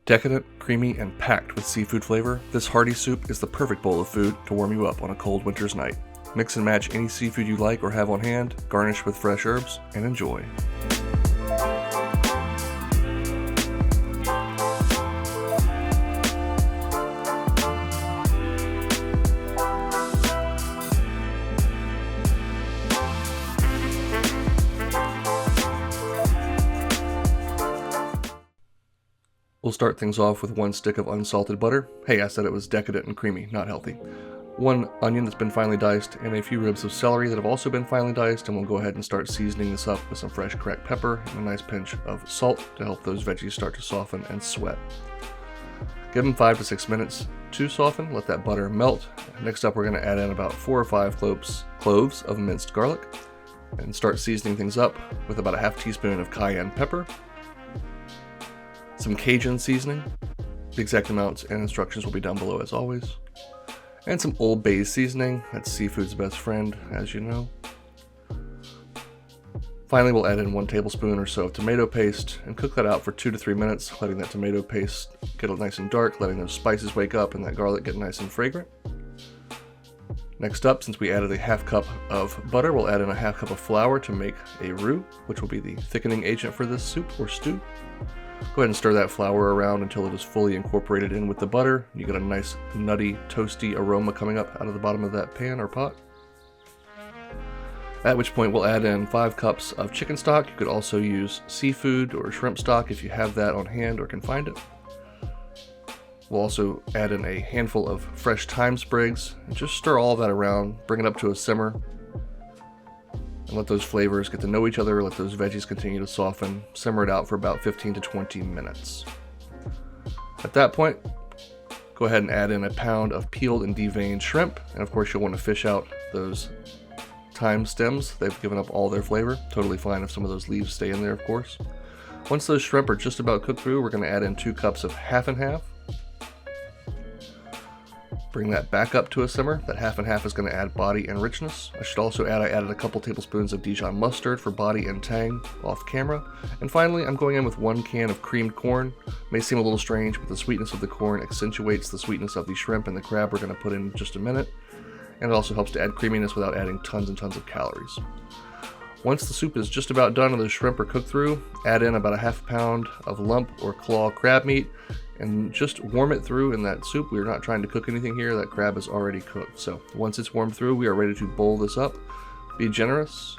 Decadent, creamy, and packed with seafood flavor, this hearty soup is the perfect bowl of food to warm you up on a cold winter's night. Mix and match any seafood you like or have on hand, garnish with fresh herbs, and enjoy. We'll start things off with 1 stick of unsalted butter. Hey, I said it was decadent and creamy, not healthy. 1 onion that's been finely diced, and a few ribs of celery that have also been finely diced, and we'll go ahead and start seasoning this up with some fresh cracked pepper and a nice pinch of salt to help those veggies start to soften and sweat. Give them 5 to 6 minutes to soften, let that butter melt. Next up, we're going to add in about 4 or 5 cloves of minced garlic, and start seasoning things up with about a half teaspoon of cayenne pepper, some Cajun seasoning. The exact amounts and instructions will be down below as always. And some Old Bay seasoning, that's seafood's best friend, as you know. Finally, we'll add in 1 tablespoon or so of tomato paste and cook that out for 2 to 3 minutes, letting that tomato paste get nice and dark, letting those spices wake up and that garlic get nice and fragrant. Next up, since we added a half cup of butter, we'll add in a half cup of flour to make a roux, which will be the thickening agent for this soup or stew. Go ahead and stir that flour around until it is fully incorporated in with the butter. You get a nice nutty, toasty aroma coming up out of the bottom of that pan or pot. At which point we'll add in 5 cups of chicken stock. You could also use seafood or shrimp stock if you have that on hand or can find it. We'll also add in a handful of fresh thyme sprigs and just stir all of that around, bring it up to a simmer, and let those flavors get to know each other, let those veggies continue to soften, simmer it out for about 15 to 20 minutes. At that point, go ahead and add in a pound of peeled and deveined shrimp, and of course you'll want to fish out those thyme stems. They've given up all their flavor. Totally fine if some of those leaves stay in there, of course. Once those shrimp are just about cooked through, we're going to add in 2 cups of half and half. Bring that back up to a simmer. That half and half is going to add body and richness. I should also add, I added a couple tablespoons of Dijon mustard for body and tang off camera. And finally, I'm going in with 1 can of creamed corn. May seem a little strange, but the sweetness of the corn accentuates the sweetness of the shrimp and the crab we're going to put in just a minute. And it also helps to add creaminess without adding tons and tons of calories. Once the soup is just about done and the shrimp are cooked through, add in about a half pound of lump or claw crab meat and just warm it through in that soup. We're not trying to cook anything here. That crab is already cooked. So once it's warmed through, we are ready to bowl this up. Be generous.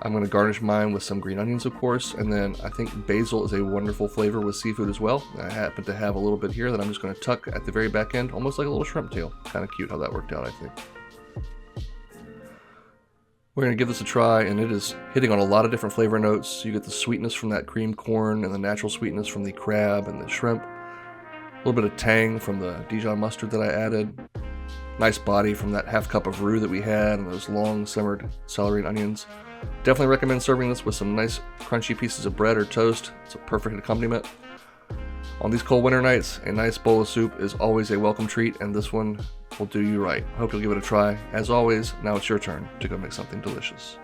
I'm going to garnish mine with some green onions, of course, and then I think basil is a wonderful flavor with seafood as well. I happen to have a little bit here that I'm just going to tuck at the very back end, almost like a little shrimp tail. Kind of cute how that worked out, I think. We're going to give this a try, and it is hitting on a lot of different flavor notes. You get the sweetness from that creamed corn and the natural sweetness from the crab and the shrimp. A little bit of tang from the Dijon mustard that I added. Nice body from that half cup of roux that we had and those long simmered celery and onions. Definitely recommend serving this with some nice crunchy pieces of bread or toast. It's a perfect accompaniment. On these cold winter nights, a nice bowl of soup is always a welcome treat, and this one will do you right. Hope you'll give it a try. As always, now it's your turn to go make something delicious.